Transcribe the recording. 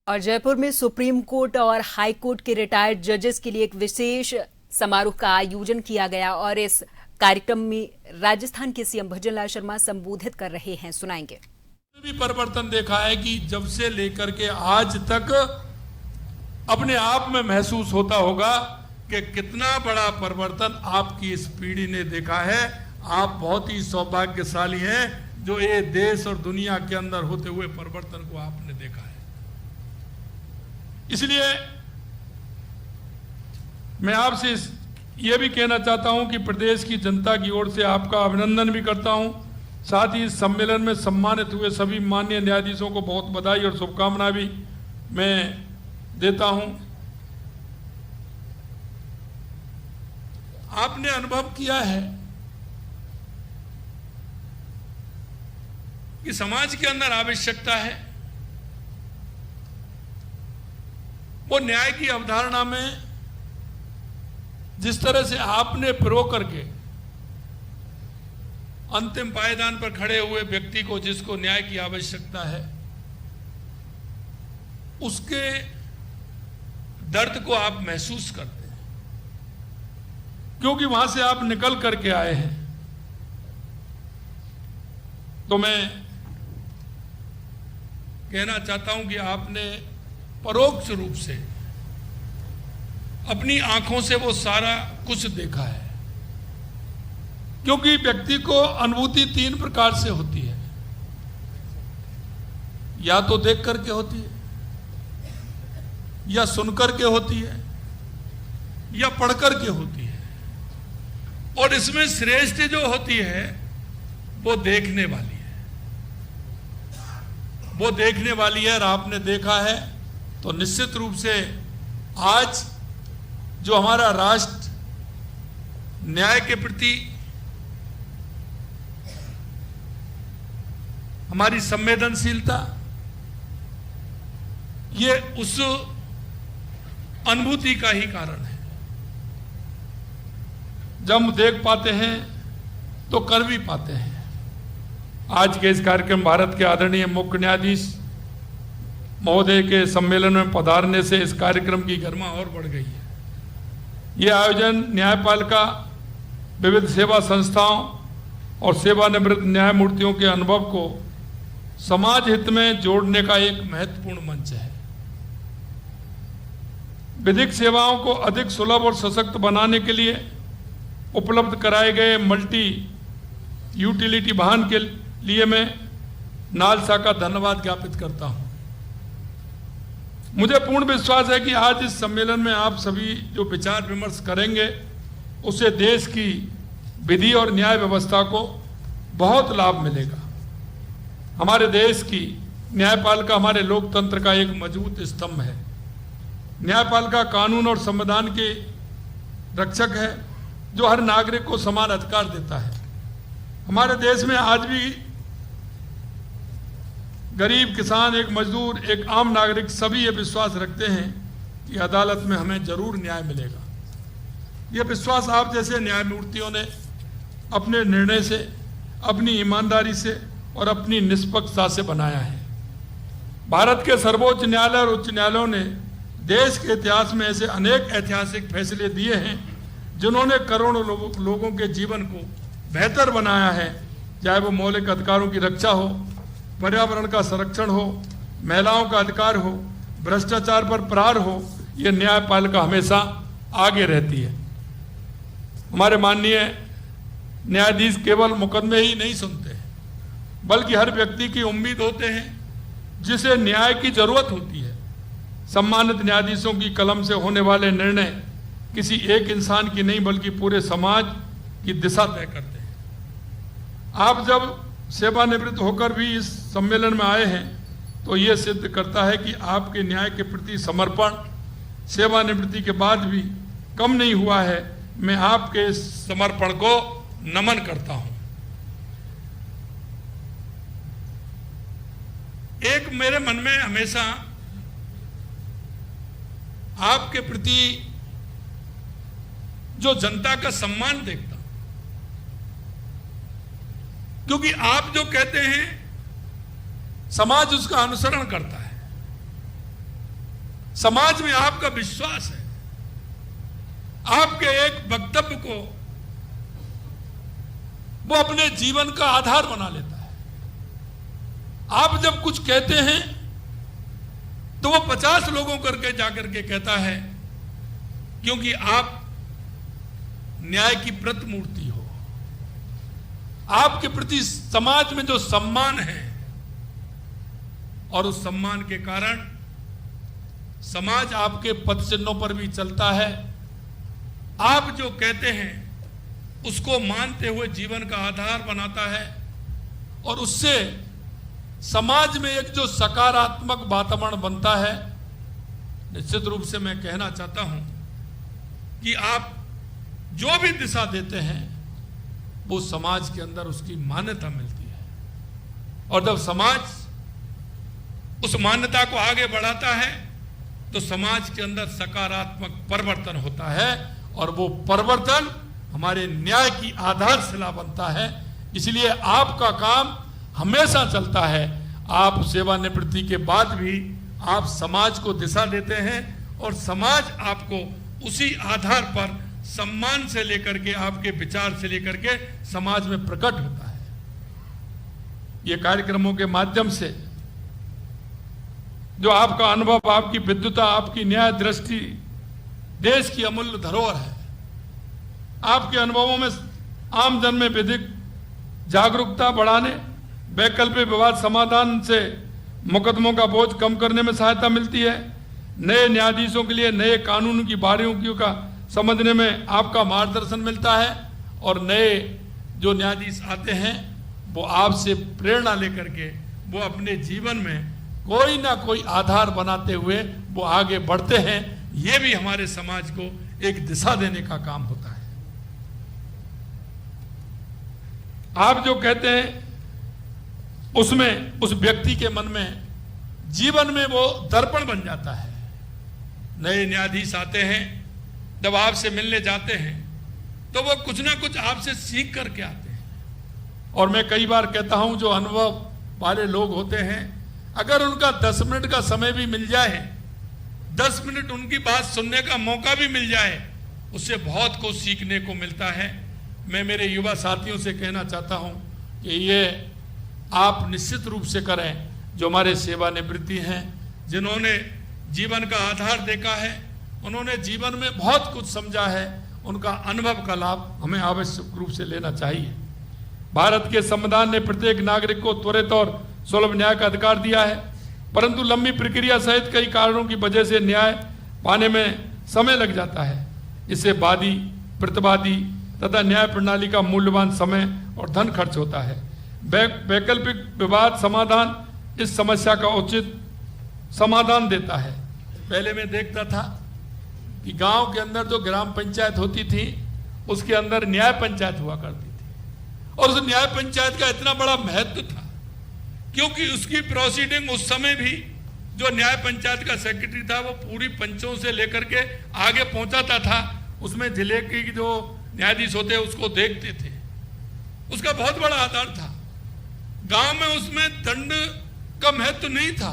और जयपुर में supreme court और हाई कोर्ट के रिटायर्ड जजेस के लिए एक विशेष समारोह का आयोजन किया गया और इस कार्यक्रम में राजस्थान के सीएम भजनलाल शर्मा संबोधित कर रहे हैं, सुनाएंगे। भी परिवर्तन देखा है कि जब से लेकर के आज तक अपने आप में महसूस होता होगा कि कितना बड़ा परिवर्तन आपकी इस पीढ़ी ने देखा है। आप बहुत ही सौभाग्यशाली हैं जो ये देश और दुनिया के अंदर होते हुए परिवर्तन को आपने देखा है। इसलिए मैं आपसे यह भी कहना चाहता हूं कि प्रदेश की जनता की ओर से आपका अभिनंदन भी करता हूं। साथ ही इस सम्मेलन में सम्मानित हुए सभी माननीय न्यायाधीशों को बहुत बधाई और शुभकामनाएं भी मैं देता हूं। आपने अनुभव किया है कि समाज के अंदर आवश्यकता है वो न्याय की अवधारणा में जिस तरह से आपने प्रो करके अंतिम पायदान पर खड़े हुए व्यक्ति को जिसको न्याय की आवश्यकता है उसके दर्द को आप महसूस करते हैं, क्योंकि वहां से आप निकल करके आए हैं। तो मैं कहना चाहता हूं कि आपने परोक्ष रूप से अपनी आंखों से वो सारा कुछ देखा है, क्योंकि व्यक्ति को अनुभूति तीन प्रकार से होती है। या तो देख करके होती है, या सुन करके होती है, या पढ़ करके होती है, और इसमें श्रेष्ठ जो होती है वो देखने वाली है। वो देखने वाली है और आपने देखा है। तो निश्चित रूप से आज जो हमारा राष्ट्र न्याय के प्रति हमारी संवेदनशीलता, ये उस अनुभूति का ही कारण है। जब हम देख पाते हैं तो कर भी पाते हैं। आज के इस कार्यक्रम भारत के आदरणीय मुख्य न्यायाधीश महोदय के सम्मेलन में पधारने से इस कार्यक्रम की गरिमा और बढ़ गई है। यह आयोजन न्यायपालिका, विविध सेवा संस्थाओं और सेवानिवृत्त न्यायमूर्तियों के अनुभव को समाज हित में जोड़ने का एक महत्वपूर्ण मंच है। विधिक सेवाओं को अधिक सुलभ और सशक्त बनाने के लिए उपलब्ध कराए गए मल्टी यूटिलिटी वाहन के लिए मैं नालसा का धन्यवाद ज्ञापित करता हूं। मुझे पूर्ण विश्वास है कि आज इस सम्मेलन में आप सभी जो विचार विमर्श करेंगे उससे देश की विधि और न्याय व्यवस्था को बहुत लाभ मिलेगा। हमारे देश की न्यायपालिका हमारे लोकतंत्र का एक मजबूत स्तंभ है। न्यायपालिका कानून और संविधान के रक्षक है जो हर नागरिक को समान अधिकार देता है। हमारे देश में आज भी गरीब, किसान, एक मजदूर, एक आम नागरिक सभी ये विश्वास रखते हैं कि अदालत में हमें जरूर न्याय मिलेगा। ये विश्वास आप जैसे न्यायमूर्तियों ने अपने निर्णय से, अपनी ईमानदारी से और अपनी निष्पक्षता से बनाया है। भारत के सर्वोच्च न्यायालय और उच्च न्यायालयों ने देश के इतिहास में ऐसे अनेक ऐतिहासिक फैसले दिए हैं जिन्होंने करोड़ों लोगों के जीवन को बेहतर बनाया है। चाहे वो मौलिक अधिकारों की रक्षा हो, पर्यावरण का संरक्षण हो, महिलाओं का अधिकार हो, भ्रष्टाचार पर प्रहार हो, ये न्यायपालिका हमेशा आगे रहती है। हमारे माननीय न्यायाधीश केवल मुकदमे ही नहीं सुनते हैं, बल्कि हर व्यक्ति की उम्मीद होते हैं जिसे न्याय की जरूरत होती है। सम्मानित न्यायाधीशों की कलम से होने वाले निर्णय किसी एक इंसान की नहीं बल्कि पूरे समाज की दिशा तय करते हैं। आप जब सेवानिवृत्त होकर भी इस सम्मेलन में आए हैं तो ये सिद्ध करता है कि आपके न्याय के प्रति समर्पण सेवानिवृत्ति के बाद भी कम नहीं हुआ है। मैं आपके इस समर्पण को नमन करता हूं। एक मेरे मन में हमेशा आपके प्रति जो जनता का सम्मान देखता, क्योंकि आप जो कहते हैं समाज उसका अनुसरण करता है। समाज में आपका विश्वास है, आपके एक वक्तव्य को वो अपने जीवन का आधार बना लेता है। आप जब कुछ कहते हैं तो वो 50 लोगों करके जाकर के कहता है, क्योंकि आप न्याय की प्रतिमूर्ति हो। आपके प्रति समाज में जो सम्मान है और उस सम्मान के कारण समाज आपके पद चिन्हों पर भी चलता है। आप जो कहते हैं उसको मानते हुए जीवन का आधार बनाता है और उससे समाज में एक जो सकारात्मक वातावरण बनता है। निश्चित रूप से मैं कहना चाहता हूं कि आप जो भी दिशा देते हैं वो समाज के अंदर उसकी मान्यता मिलती है और जब समाज उस मान्यता को आगे बढ़ाता है तो समाज के अंदर सकारात्मक परिवर्तन होता है और वो परिवर्तन हमारे न्याय की आधारशिला बनता है। इसलिए आपका काम हमेशा चलता है। आप सेवानिवृत्ति के बाद भी आप समाज को दिशा देते हैं और समाज आपको उसी आधार पर सम्मान से लेकर के, आपके विचार से लेकर के समाज में प्रकट होता है। ये कार्यक्रमों के माध्यम से जो आपका अनुभव, आपकी विद्वता, आपकी न्याय दृष्टि देश की अमूल्य धरोहर है। आपके अनुभवों में आम जन में विधिक जागरूकता बढ़ाने, वैकल्पिक विवाद समाधान से मुकदमों का बोझ कम करने में सहायता मिलती है। नए न्यायाधीशों के लिए नए कानून की बारीकियों का समझने में आपका मार्गदर्शन मिलता है और नए जो न्यायाधीश आते हैं वो आपसे प्रेरणा लेकर के वो अपने जीवन में कोई ना कोई आधार बनाते हुए वो आगे बढ़ते हैं। ये भी हमारे समाज को एक दिशा देने का काम होता है। आप जो कहते हैं उसमें उस व्यक्ति के मन में जीवन में वो दर्पण बन जाता है। नए न्यायाधीश आते हैं, जब आपसे मिलने जाते हैं तो वो कुछ ना कुछ आपसे सीख करके आते हैं। और मैं कई बार कहता हूं जो अनुभव वाले लोग होते हैं, अगर उनका 10 मिनट का समय भी मिल जाए, 10 मिनट उनकी बात सुनने का मौका भी मिल जाए, उससे बहुत कुछ सीखने को मिलता है। मैं मेरे युवा साथियों से कहना चाहता हूं कि ये आप निश्चित रूप से करें। जो हमारे सेवानिवृत्ति हैं, जिन्होंने जीवन का आधार देखा है, उन्होंने जीवन में बहुत कुछ समझा है, उनका अनुभव का लाभ हमें आवश्यक रूप से लेना चाहिए। भारत के संविधान ने प्रत्येक नागरिक को त्वरित और सुलभ न्याय का अधिकार दिया है, परंतु लंबी प्रक्रिया सहित कई कारणों की वजह से न्याय पाने में समय लग जाता है। इससे वादी, प्रतिवादी तथा न्याय प्रणाली का मूल्यवान समय और धन खर्च होता है। वैकल्पिक विवाद समाधान इस समस्या का उचित समाधान देता है। पहले मैं देखता था कि गांव के अंदर जो ग्राम पंचायत होती थी उसके अंदर न्याय पंचायत हुआ करती थी और उस न्याय पंचायत का इतना बड़ा महत्व था क्योंकि उसकी प्रोसीडिंग उस समय भी जो न्याय पंचायत का सेक्रेटरी था वो पूरी पंचों से लेकर के आगे पहुंचाता था। उसमें जिले के जो न्यायाधीश होते उसको देखते थे, उसका बहुत बड़ा आधार था। गांव में उसमें दंड का महत्व नहीं था।